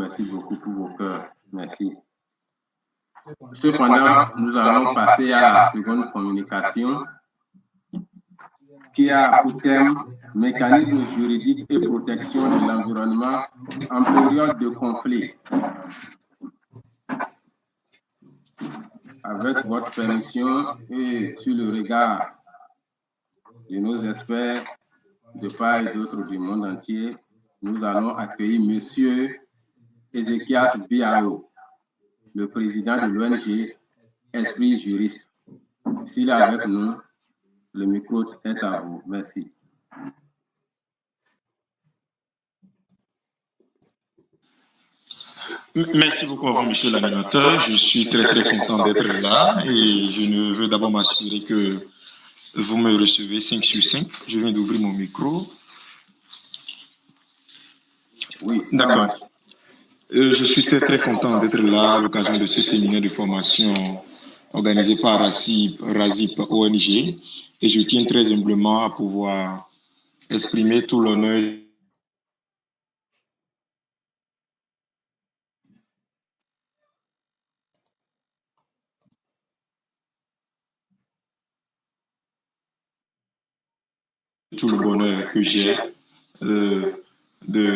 merci beaucoup pour vos cœurs. Merci. Cependant, nous allons passer à la seconde communication qui a pour thème mécanisme juridique et protection de l'environnement en période de conflit. Avec votre permission et sur le regard de nos experts de part et d'autre du monde entier, nous allons accueillir M. Ezekias Biao, le président de l'ONG Esprit Juriste. S'il est avec nous, le micro est à vous. Merci. Merci beaucoup à vous, monsieur l'animateur. Je suis très content d'être là et je ne veux d'abord m'assurer que vous me recevez 5 sur 5. Je viens d'ouvrir mon micro. Oui, d'accord. Je suis très content d'être là à l'occasion de ce séminaire de formation organisé par RAZIP ONG et je tiens très humblement à pouvoir exprimer tout l'honneur tout le bonheur que j'ai de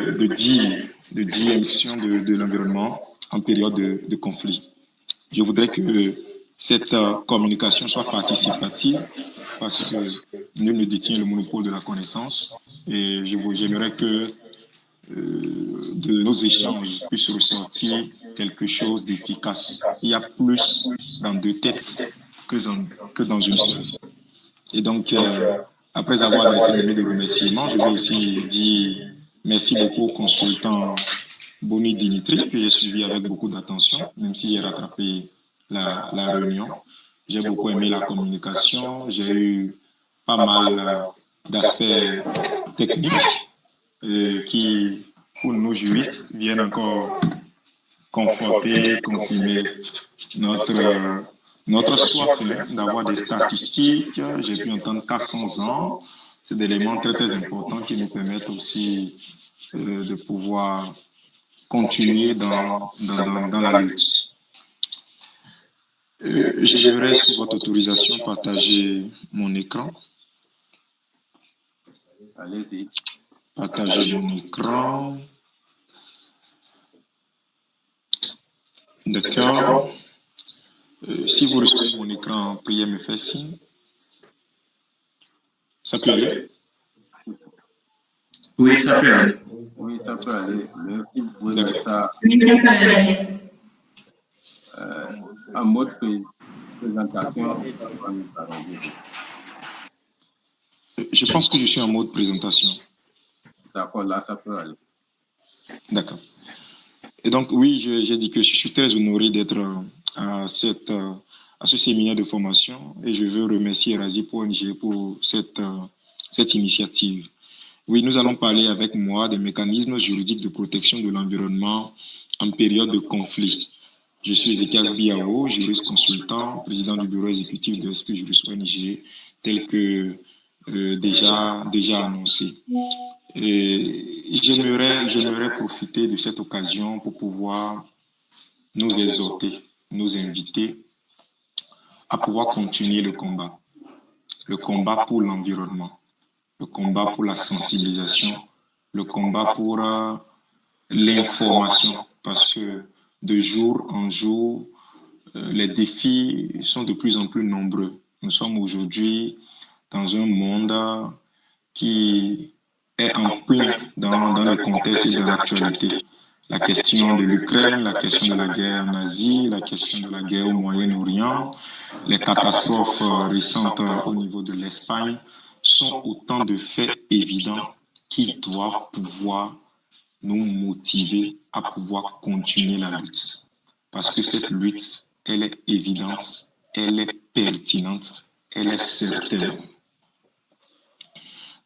dire émission de l'environnement en période de conflit. Je voudrais que cette communication soit participative parce que nul ne détient le monopole de la connaissance et j'aimerais que de nos échanges puisse ressortir quelque chose d'efficace. Il y a plus dans 2 têtes que dans une seule. Et donc, après avoir adressé mes de remerciements, je vais aussi dire merci beaucoup au consultant Boni Dimitri, que j'ai suivi avec beaucoup d'attention, même s'il a rattrapé la réunion. J'ai beaucoup aimé la communication, j'ai eu pas mal d'aspects techniques qui, pour nous juristes, viennent encore conforter, confirmer notre soif d'avoir des statistiques. J'ai pu entendre 400 ans. C'est des éléments très importants qui nous permettent aussi de pouvoir continuer dans la lutte. J'aimerais, sous votre autorisation, partager mon écran. Allez-y. Partager mon écran. D'accord. Si vous recevez mon écran, priez me faire signe. Ça peut aller? Oui, ça peut aller. Oui, ça peut aller. Merci, vous pouvez mettre ça en mode présentation. Je pense que je suis en mode présentation. D'accord, là, ça peut aller. D'accord. Et donc, oui, j'ai dit que je suis très honoré d'être à ce séminaire de formation et je veux remercier RAZIP ONG pour cette initiative. Oui, nous allons parler avec moi des mécanismes juridiques de protection de l'environnement en période de conflit. Je suis Ezekias Biao, juriste consultant, président du bureau exécutif de Esprit Juriste ONG, tel que déjà annoncé. Et j'aimerais profiter de cette occasion pour pouvoir nous exhorter, nous inviter à pouvoir continuer le combat pour l'environnement, le combat pour la sensibilisation, le combat pour l'information, parce que de jour en jour, les défis sont de plus en plus nombreux. Nous sommes aujourd'hui dans un monde qui est en plein dans le contexte de l'actualité. La question de l'Ukraine, la question de la guerre en Asie, la question de la guerre au Moyen-Orient, les catastrophes récentes au niveau de l'Espagne sont autant de faits évidents qui doivent pouvoir nous motiver à pouvoir continuer la lutte. Parce que cette lutte, elle est évidente, elle est pertinente, elle est certaine.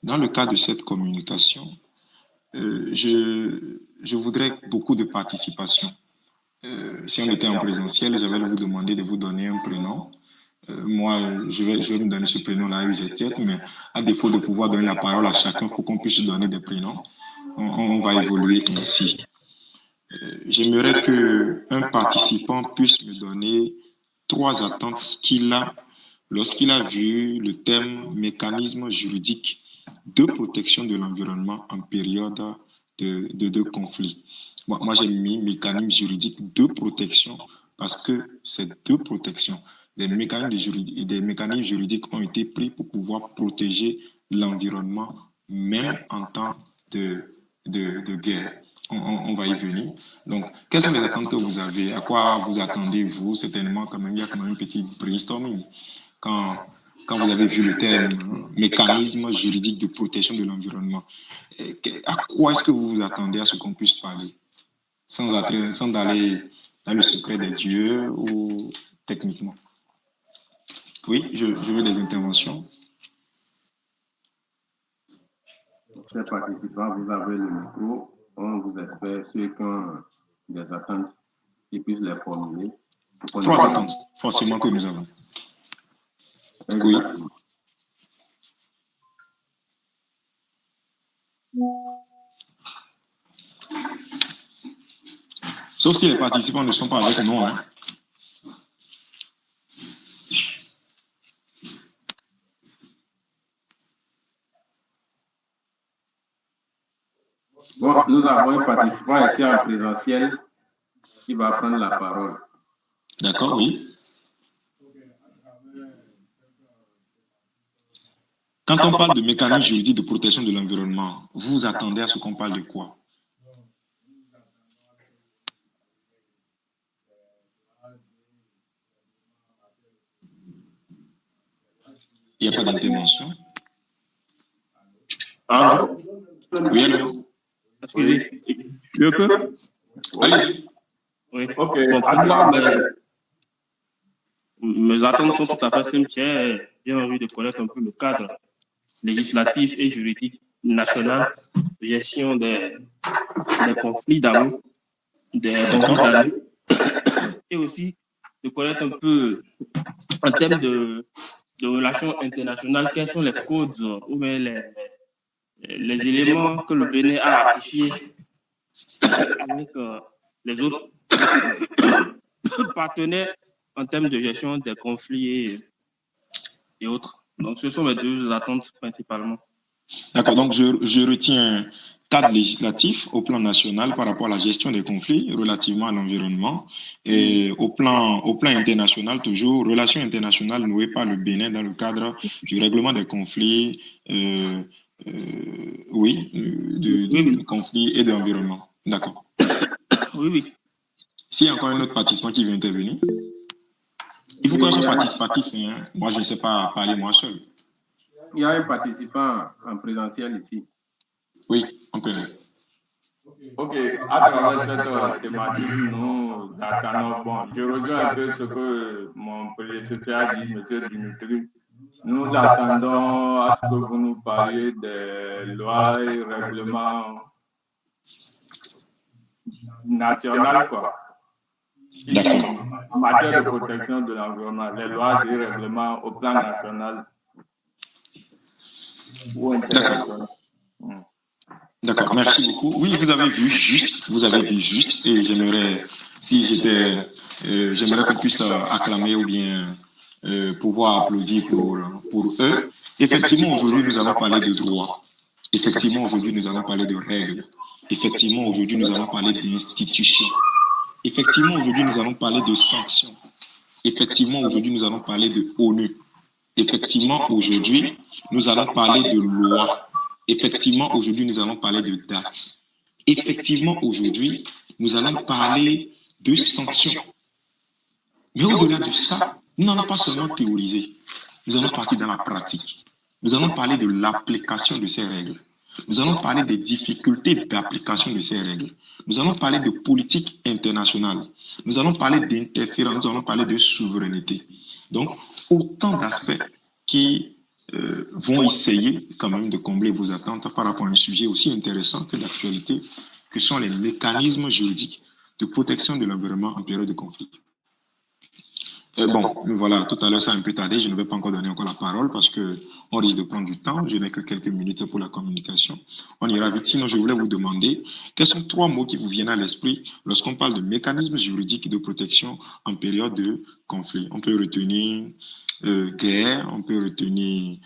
Dans le cas de cette communication, je voudrais beaucoup de participation. Si on était en présentiel, je vais vous demander de vous donner un prénom. Moi, je vais vous donner ce prénom-là à UZZ, mais à défaut de pouvoir donner la parole à chacun pour qu'on puisse donner des prénoms, on va évoluer ainsi. j'aimerais qu'un participant puisse me donner 3 attentes qu'il a lorsqu'il a vu le thème mécanisme juridique de protection de l'environnement en période de conflit. Moi j'ai mis mécanisme juridique de protection parce que c'est de protection. Des mécanismes juridiques ont été pris pour pouvoir protéger l'environnement, même en temps de guerre. On va y venir. Donc, quelles sont les attentes que vous avez? À quoi vous attendez-vous? Certainement, il y a quand même une petite brainstorming. Quand, quand vous avez vu le terme mécanisme juridique de protection de l'environnement, à quoi est-ce que vous vous attendez à ce qu'on puisse parler? Sans aller dans le secret des dieux ou techniquement. Oui, je veux des interventions. Chers participants, vous avez le micro. On vous espère ceux qui ont des attentes qui puissent les formuler. 3 attentes, forcément que nous avons. Oui. Sauf si les participants ne sont pas avec nous. Hein. Bon, nous avons un participant ici en présentiel qui va prendre la parole. D'accord, oui. Quand on parle de mécanisme juridique de protection de l'environnement, vous vous attendez à ce qu'on parle de quoi? Il n'y a pas d'intervention. Allô? Oui, allô? Excusez, je peux? Allez. Oui. Ok. Bon, pour moi, mes attentes sont tout à fait simples. J'ai envie de connaître un peu le cadre législatif et juridique national de gestion des conflits d'amour, et aussi de connaître un peu en termes de relations internationales, quels sont les codes ou bien les éléments que le Bénin a ratifiés avec les autres partenaires en termes de gestion des conflits et autres. Donc, ce sont mes 2 attentes principalement. D'accord, donc je retiens un cadre législatif au plan national par rapport à la gestion des conflits relativement à l'environnement et au plan international, toujours, relations internationales nouées par le Bénin dans le cadre du règlement des conflits, de conflits et de l'environnement. D'accord. Oui. S'il y a encore un autre participant qui veut intervenir, il faut qu'on soit participatif. Hein. Moi, je ne sais pas parler moi seul. Il y a un participant en présentiel ici. Oui, on peut. Ok, à travers cette thématique, nous attendons, bon, je rejoins un peu ce que mon prédécesseur a dit, M. Dimitri. Nous attendons à ce que vous nous parliez des lois et règlements nationaux, quoi. D'accord. En matière de protection de l'environnement, les lois et règlements au plan national ou international. D'accord, merci beaucoup. Oui, vous avez vu juste, et j'aimerais, j'aimerais qu'on puisse acclamer ou bien pouvoir applaudir pour eux. Effectivement, aujourd'hui, nous allons parler de droit. Effectivement, aujourd'hui, nous allons parler de règles. Effectivement, aujourd'hui, nous allons parler d'institutions. Effectivement, aujourd'hui, nous allons parler de sanctions. Effectivement, aujourd'hui, nous allons parler de ONU. Effectivement, aujourd'hui, nous allons parler de loi. Effectivement, aujourd'hui, nous allons parler de dates. Effectivement, aujourd'hui, nous allons parler de sanctions. Mais au-delà de ça, nous n'allons pas seulement théoriser. Nous allons partir dans la pratique. Nous allons parler de l'application de ces règles. Nous allons parler des difficultés d'application de ces règles. Nous allons parler de politique internationale. Nous allons parler d'interférence. Nous allons parler de souveraineté. Donc, autant d'aspects qui vont essayer quand même de combler vos attentes par rapport à un sujet aussi intéressant que l'actualité, que sont les mécanismes juridiques de protection de l'environnement en période de conflit. Bon, voilà, tout à l'heure, ça a un peu tardé. Je ne vais pas encore donner encore la parole parce que on risque de prendre du temps. Je n'ai que quelques minutes pour la communication. On ira vite. Sinon, je voulais vous demander quels sont trois mots qui vous viennent à l'esprit lorsqu'on parle de mécanismes juridiques de protection en période de conflit. On peut retenir guerre, on peut retenir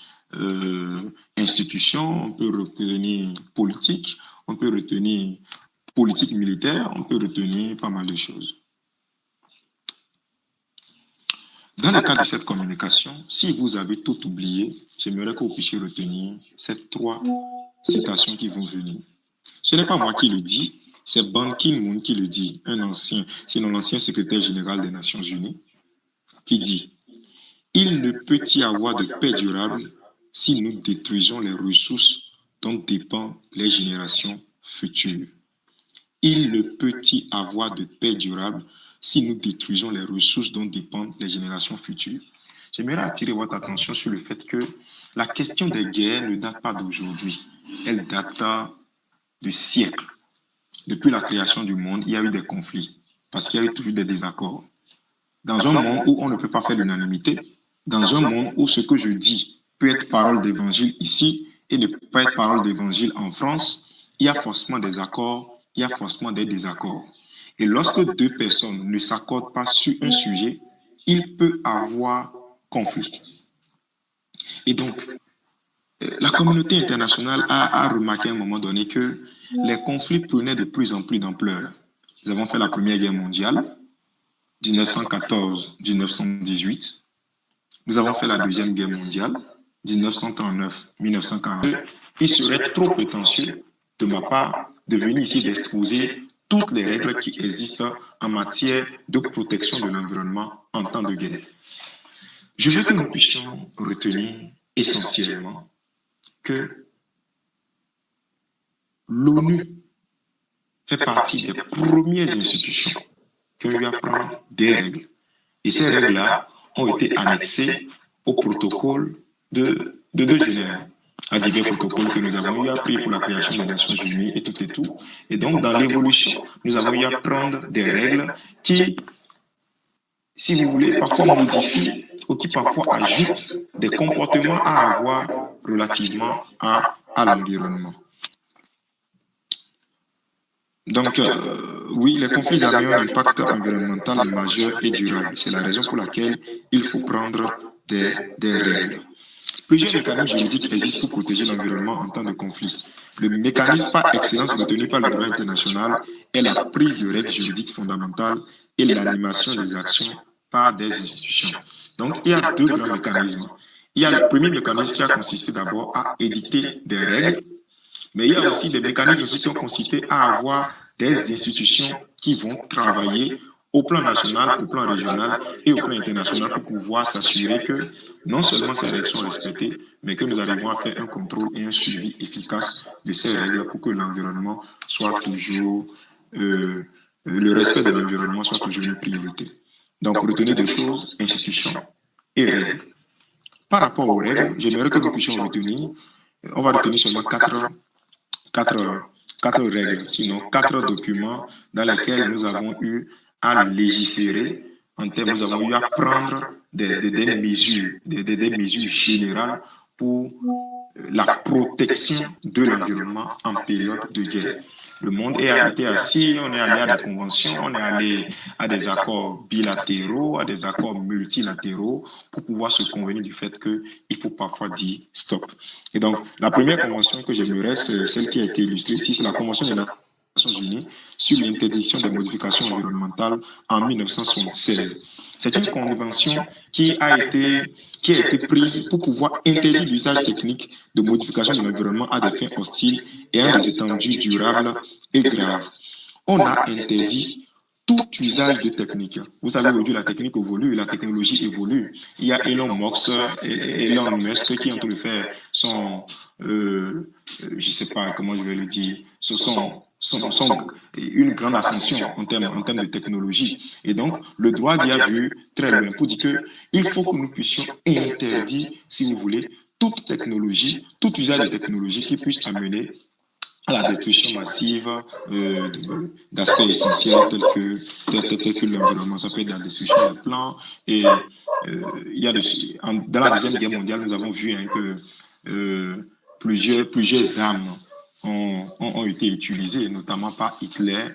institution, on peut retenir politique, on peut retenir politique militaire, on peut retenir pas mal de choses. Dans le cadre de cette communication, si vous avez tout oublié, j'aimerais que vous puissiez retenir ces trois citations qui vont venir. Ce n'est pas moi qui le dis, c'est Ban Ki-moon qui le dit, sinon l'ancien secrétaire général des Nations Unies, qui dit « Il ne peut y avoir de paix durable si nous détruisons les ressources dont dépendent les générations futures. Il ne peut y avoir de paix durable si nous détruisons les ressources dont dépendent les générations futures. » J'aimerais attirer votre attention sur le fait que la question des guerres ne date pas d'aujourd'hui. Elle date de siècles. Depuis la création du monde, il y a eu des conflits parce qu'il y a eu toujours des désaccords. Dans un monde où on ne peut pas faire l'unanimité, dans un monde où ce que je dis peut être parole d'évangile ici et ne peut pas être parole d'évangile en France, il y a forcément des accords, il y a forcément des désaccords. Et lorsque deux personnes ne s'accordent pas sur un sujet, il peut avoir conflit. Et donc, la communauté internationale a remarqué à un moment donné que les conflits prenaient de plus en plus d'ampleur. Nous avons fait la Première Guerre mondiale, 1914-1918. Nous avons fait la Deuxième Guerre mondiale, 1939-1942. Il serait trop prétentieux de ma part de venir ici d'exposer toutes les règles qui existent en matière de protection de l'environnement en temps de guerre. Je veux que nous puissions retenir essentiellement que l'ONU fait partie des premières institutions qui ont eu à prendre des règles. Et ces règles-là ont été annexées au protocole de Genève, à divers protocoles que nous avons eu à prendre pour la création des Nations Unies et tout et tout. Et donc, dans l'évolution, nous avons eu à prendre des règles qui, si vous voulez, parfois modifient ou qui parfois ajoutent des comportements à avoir relativement à l'environnement. Donc, oui, les conflits armés ont un impact environnemental majeur et durable. C'est la raison pour laquelle il faut prendre des règles. Plusieurs mécanismes juridiques existent pour protéger l'environnement en temps de conflit. Le mécanisme par excellence retenu par le droit international est la prise de règles juridiques fondamentales et l'animation des actions par des institutions. Donc, il y a deux grands mécanismes. Il y a le premier mécanisme qui a consisté d'abord à éditer des règles, mais il y a aussi des mécanismes aussi qui ont consisté à avoir des institutions qui vont travailler au plan national, au plan régional et au plan international pour pouvoir s'assurer que non seulement ces règles sont respectées, mais que nous arrivons à faire un contrôle et un suivi efficace de ces règles pour que l'environnement soit toujours, le respect de l'environnement soit toujours une priorité. Donc, retenez deux choses, institutions et règles. Par rapport aux règles, j'aimerais que nous puissions retenir, on va retenir seulement quatre règles, sinon 4 documents dans lesquels nous avons eu à légiférer, nous avons eu à prendre des mesures générales pour la protection de l'environnement en période de guerre. Le monde a été assis, on est allé à des conventions, on est allé à des accords bilatéraux, à des accords multilatéraux pour pouvoir se convenir du fait qu'il faut parfois dire stop. Et donc, la première convention que j'aimerais, c'est celle qui a été illustrée ici, c'est la Convention des Nations Unies sur l'interdiction des modifications environnementales en 1976. C'est une convention qui a été prise pour pouvoir interdire l'usage technique de modification de l'environnement à des fins hostiles et à des étendues durables et graves. On a interdit tout usage de technique. Vous savez, aujourd'hui, la technique évolue, la technologie évolue. Il y a Elon Musk qui est en train de faire son, je ne sais pas comment je vais le dire, une grande ascension en termes de technologie. Et donc, le droit y a vu très loin pour dire qu'il faut que nous puissions interdire, si vous voulez, toute technologie, tout usage de technologie qui puisse amener à la destruction massive d'aspects essentiels tels que l'environnement. Ça peut être la destruction des plants. Et il y a dans la Deuxième Guerre mondiale, nous avons vu que plusieurs armes ont été utilisées, notamment par Hitler.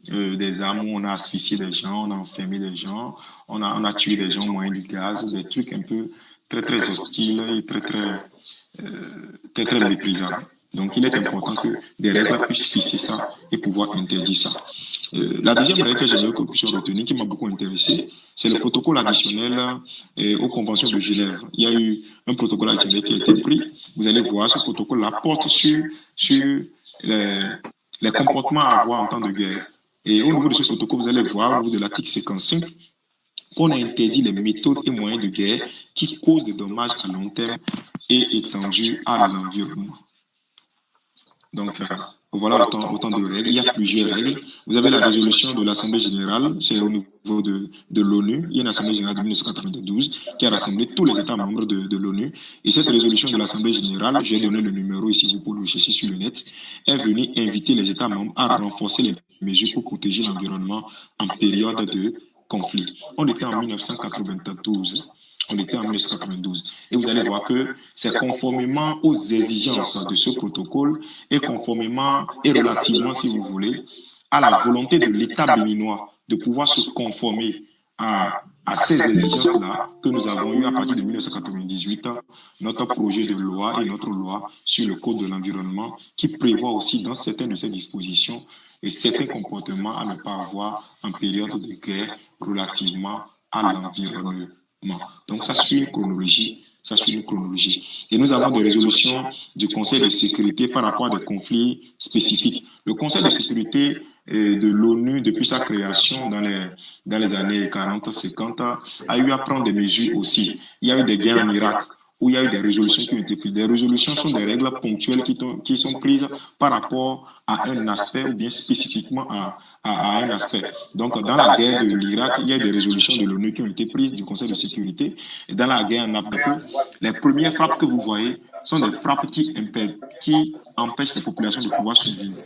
Des armes où on a asphyxié des gens, on a enfermé des gens, on a tué des gens au moyen du gaz, des trucs un peu très hostiles et très méprisables. Donc, il est important que des règles puissent fixer ça et pouvoir interdire ça. La deuxième règle que j'aimerais que vous puissiez retenir, qui m'a beaucoup intéressé, c'est le protocole additionnel aux conventions de Genève. Il y a eu un protocole additionnel qui a été pris. Vous allez voir, ce protocole-là porte sur les comportements à avoir en temps de guerre. Et au niveau de ce protocole, vous allez voir, au niveau de l'article 55, qu'on a interdit les méthodes et moyens de guerre qui causent des dommages à long terme et étendus à l'environnement. Donc, voilà autant de règles. Il y a plusieurs règles. Vous avez la résolution de l'Assemblée générale, c'est au niveau de l'ONU. Il y a une Assemblée générale de 1992 qui a rassemblé tous les États membres de l'ONU. Et cette résolution de l'Assemblée générale, j'ai donné le numéro ici, vous pouvez le chercher sur le net, est venue inviter les États membres à renforcer les mesures pour protéger l'environnement en période de conflit. On était en 1992. On était en 1992. Et vous allez voir que c'est conformément aux exigences de ce protocole et conformément et relativement, si vous voulez, à la volonté de l'État béninois de pouvoir se conformer à ces exigences-là que nous avons eues à partir de 1998, notre projet de loi et notre loi sur le code de l'environnement qui prévoit aussi dans certaines de ces dispositions et certains comportements à ne pas avoir en période de guerre relativement à l'environnement. Donc, ça suit une chronologie. Et nous avons des résolutions du Conseil de sécurité par rapport à des conflits spécifiques. Le Conseil de sécurité de l'ONU, depuis sa création dans les années 40-50, a eu à prendre des mesures aussi. Il y a eu des guerres en Irak, où il y a eu des résolutions qui ont été prises. Des résolutions sont des règles ponctuelles qui sont prises par rapport à un aspect ou bien spécifiquement à un aspect. Donc, dans la guerre de l'Irak, il y a des résolutions de l'ONU qui ont été prises du Conseil de sécurité. Et dans la guerre en Afghanistan, les premières frappes que vous voyez sont des frappes qui empêchent les populations de pouvoir survivre.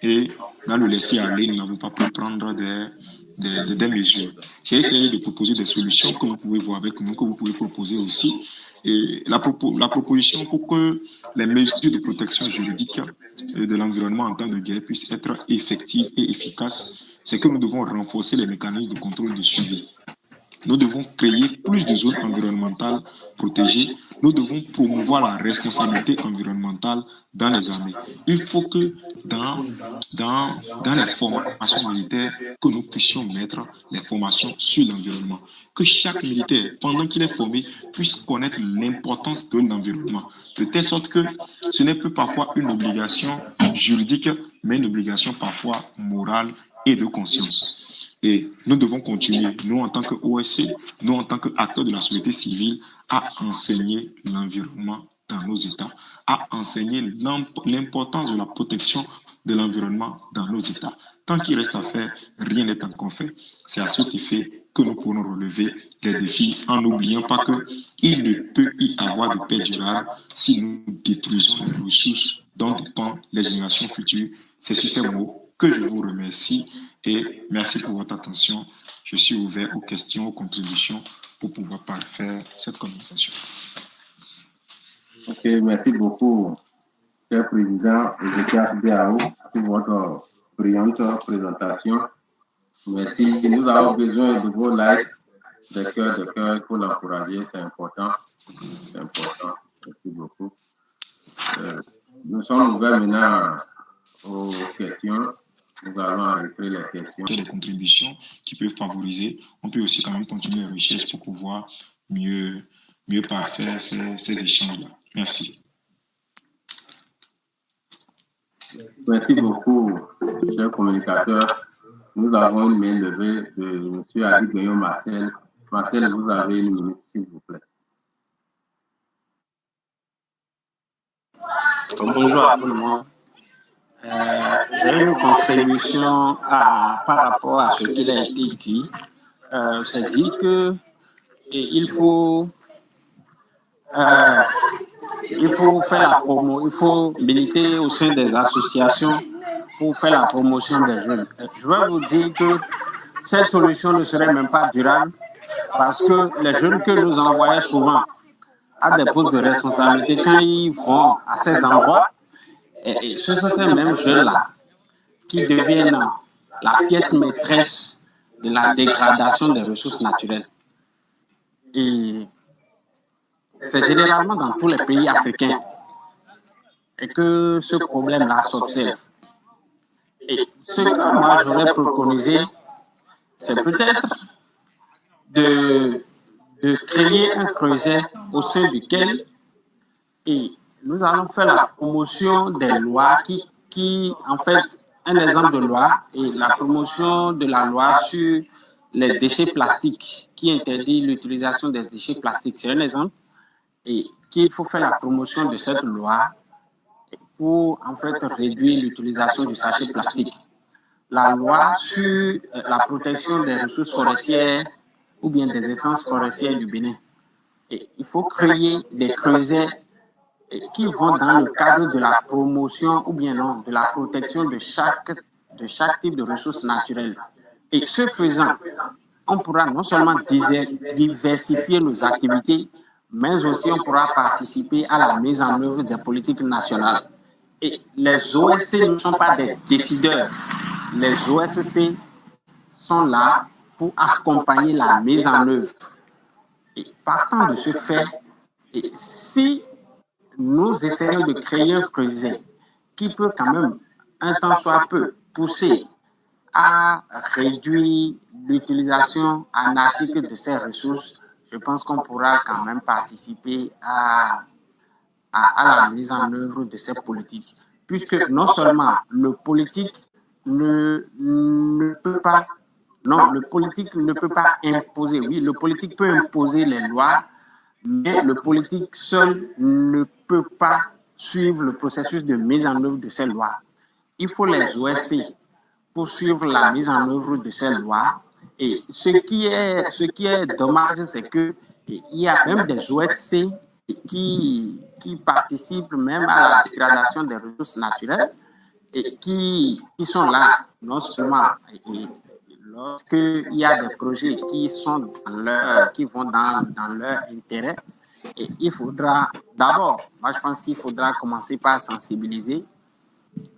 Et dans le laisser-aller, nous n'avons pas pu prendre des mesures. J'ai essayé de proposer des solutions que vous pouvez voir avec nous, que vous pouvez proposer aussi. Et la proposition pour que les mesures de protection juridique de l'environnement en temps de guerre puissent être effectives et efficaces, c'est que nous devons renforcer les mécanismes de contrôle de suivi. Nous devons créer plus de zones environnementales protégées. Nous devons promouvoir la responsabilité environnementale dans les armées. Il faut que dans les formations militaires, que nous puissions mettre les formations sur l'environnement. Que chaque militaire, pendant qu'il est formé, puisse connaître l'importance de l'environnement. De telle sorte que ce n'est plus parfois une obligation juridique, mais une obligation parfois morale et de conscience. Et nous devons continuer, nous en tant qu'OSC, nous en tant qu'acteurs de la société civile, à enseigner l'environnement dans nos États, à enseigner l'importance de la protection de l'environnement dans nos États. Tant qu'il reste à faire, rien n'est encore fait. C'est à cet effet que nous pourrons relever les défis en n'oubliant pas qu'il ne peut y avoir de paix durable si nous détruisons les ressources dont dépendent les générations futures. C'est sur ces mots que je vous remercie et merci pour votre attention. Je suis ouvert aux questions, aux contributions pour pouvoir parfaire cette communication. Ok, merci beaucoup, cher président Ezekias Biao, pour votre brillante présentation. Merci. Nous avons besoin de vos likes, de cœur pour l'encourager, c'est important. C'est important. Merci beaucoup. Nous sommes ouverts maintenant aux questions. Nous allons enregistrer les questions. Des contributions qui peuvent favoriser. On peut aussi quand même continuer les recherches pour pouvoir mieux parfaire ces échanges-là. Merci. Merci beaucoup, cher communicateur. Nous avons une main levée de M. Adi Guillaume Marcel. Marcel, vous avez une minute, s'il vous plaît. Bonjour à tout le monde. J'ai une contribution par rapport à ce qu'il a été dit. C'est dit que il faut il faut faire la promo, il faut militer au sein des associations pour faire la promotion des jeunes. Je vais vous dire que cette solution ne serait même pas durable parce que les jeunes que nous envoyons souvent à des postes de responsabilité, quand ils vont à ces endroits, ce sont ces mêmes jeunes-là qui deviennent la pièce maîtresse de la dégradation des ressources naturelles. Et c'est généralement dans tous les pays africains et que ce problème-là s'observe. Et ce que moi j'aurais préconisé, c'est peut-être de créer un creuset au sein duquel nous allons faire la promotion des lois qui en fait, un exemple de loi est la promotion de la loi sur les déchets plastiques qui interdit l'utilisation des déchets plastiques. C'est un exemple et qu'il faut faire la promotion de cette loi pour en fait réduire l'utilisation du sachet plastique. La loi sur la protection des ressources forestières ou bien des essences forestières du Bénin. Et il faut créer des creusets qui vont dans le cadre de la promotion ou bien non, de la protection de chaque type de ressources naturelles. Et ce faisant, on pourra non seulement diversifier nos activités, mais aussi on pourra participer à la mise en œuvre des politiques nationales. Et les OSC ne sont pas des décideurs. Les OSC sont là pour accompagner la mise en œuvre. Et partant de ce fait, si nous essayons de créer un creuset qui peut quand même, un temps soit peu, pousser à réduire l'utilisation anarchique de ces ressources, je pense qu'on pourra quand même participer à la mise en œuvre de ces politiques. Puisque non seulement le politique ne peut pas imposer, oui, le politique peut imposer les lois, mais le politique seul ne peut pas suivre le processus de mise en œuvre de ces lois. Il faut les OSC pour suivre la mise en œuvre de ces lois. Et ce qui est dommage, c'est qu'il y a même des OSC qui participent même à la dégradation des ressources naturelles et qui sont là non seulement lorsqu'il y a des projets qui vont dans leur intérêt. Et il faudra d'abord, moi je pense qu'il faudra commencer par sensibiliser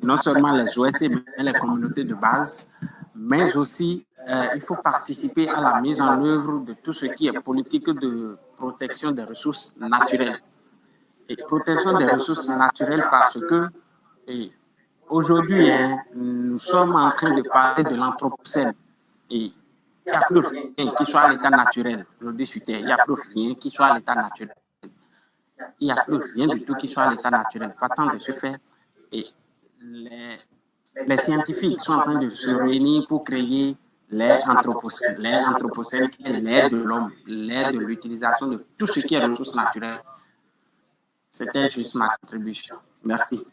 non seulement les OSC mais les communautés de base, mais aussi il faut participer à la mise en œuvre de tout ce qui est politique de protection des ressources naturelles. Et protection des ressources naturelles parce que aujourd'hui, nous sommes en train de parler de l'anthropocène. Et il n'y a plus rien qui soit à l'état naturel aujourd'hui sur Terre. Il n'y a plus rien qui soit à l'état naturel. Il n'y a plus rien du tout qui soit à l'état naturel. Partant de ce fait, les scientifiques sont en train de se réunir pour créer l'ère anthropocène qui est l'ère de l'homme, l'ère de l'utilisation de tout ce qui est ressources naturelles. C'était juste ma contribution. Merci.